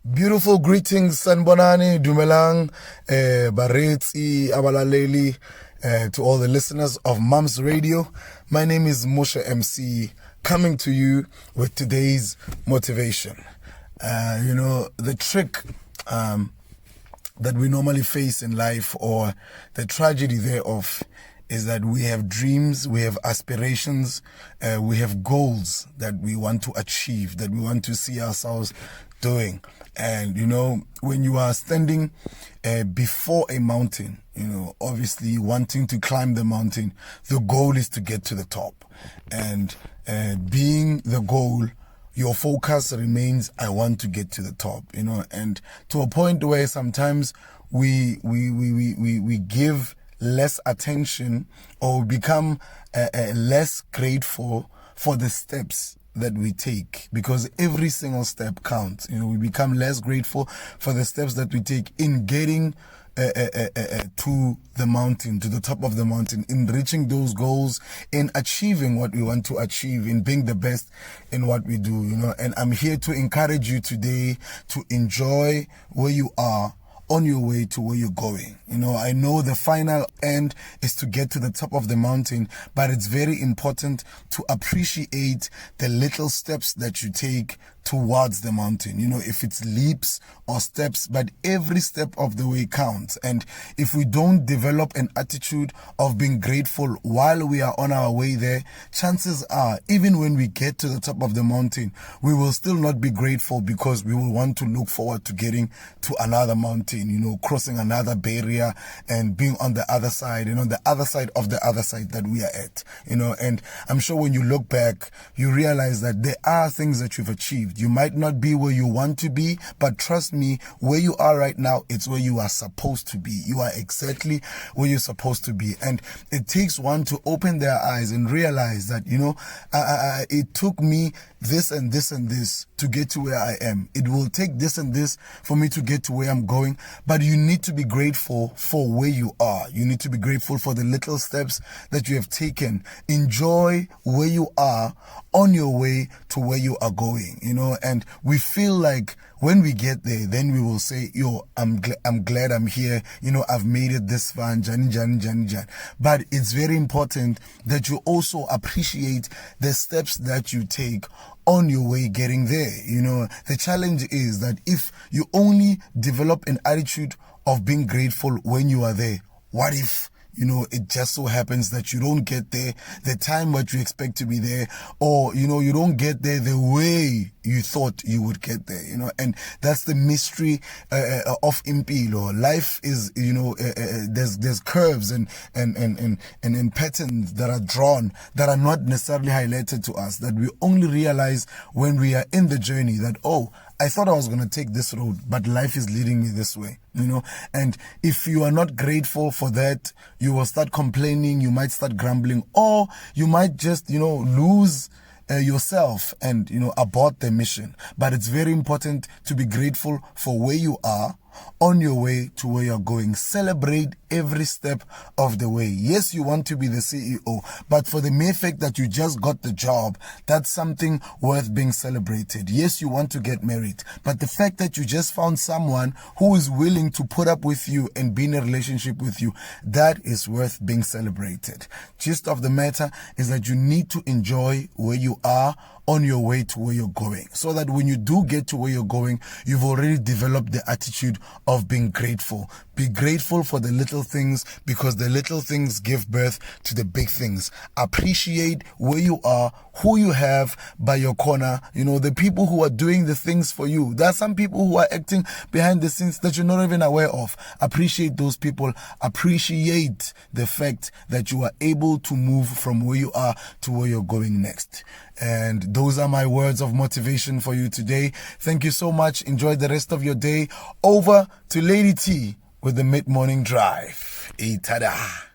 Beautiful greetings, Sanbonani, Dumelang, Baretsi, Abalaleli, to all the listeners of Mums Radio. My name is Moshe MC, coming to you with today's motivation. The trick that we normally face in life, or the tragedy thereof, is that we have dreams, we have aspirations, we have goals that we want to achieve, that we want to see ourselves doing. And, when you are standing before a mountain, obviously wanting to climb the mountain, the goal is to get to the top. And being the goal, your focus remains, I want to get to the top, and to a point where sometimes we give less attention or become less grateful for the steps that we take, because every single step counts. We become less grateful for the steps that we take in getting to the mountain, to the top of the mountain, in reaching those goals, in achieving what we want to achieve, in being the best in what we do, and I'm here to encourage you today to enjoy where you are on your way to where you're going. I know the final end is to get to the top of the mountain, but it's very important to appreciate the little steps that you take towards the mountain. If it's leaps or steps, but every step of the way counts. And if we don't develop an attitude of being grateful while we are on our way there, chances are, even when we get to the top of the mountain, we will still not be grateful, because we will want to look forward to getting to another mountain, crossing another barrier and being on the other side, the other side of the other side that we are at, and I'm sure when you look back, you realize that there are things that you've achieved. You might not be where you want to be, but trust me, where you are right now, it's where you are supposed to be. You are exactly where you're supposed to be. And it takes one to open their eyes and realize that, it took me this and this and this to get to where I am. It will take this and this for me to get to where I'm going. But you need to be grateful for where you are. You need to be grateful for the little steps that you have taken. Enjoy where you are on your way to where you are going, and we feel like when we get there, then we will say, I'm glad I'm here, I've made it this far, Jan. But it's very important that you also appreciate the steps that you take on your way getting there. The challenge is that if you only develop an attitude of being grateful when you are there, what if it just so happens that you don't get there the time what you expect to be there, or, you don't get there the way you thought you would get there, and that's the mystery of impilo. Life is, there's curves and patterns that are drawn that are not necessarily highlighted to us, that we only realize when we are in the journey that, I thought I was going to take this road, but life is leading me this way, and if you are not grateful for that, you will start complaining, you might start grumbling, or you might just, lose yourself and, abort the mission. But it's very important to be grateful for where you are on your way to where you're going. Celebrate every step of the way. Yes, you want to be the CEO, but for the mere fact that you just got the job, that's something worth being celebrated. Yes, you want to get married, but the fact that you just found someone who is willing to put up with you and be in a relationship with you, that is worth being celebrated. Gist of the matter is that you need to enjoy where you are on your way to where you're going, so that when you do get to where you're going, you've already developed the attitude of being grateful. Be grateful for the little things, because the little things give birth to the big things. Appreciate where you are, who you have by your corner, the people who are doing the things for you. There are some people who are acting behind the scenes that you're not even aware of. Appreciate those people. Appreciate the fact that you are able to move from where you are to where you're going next. And those are my words of motivation for you today. Thank you so much. Enjoy the rest of your day. Over to Lady T with the mid-morning drive. Tada.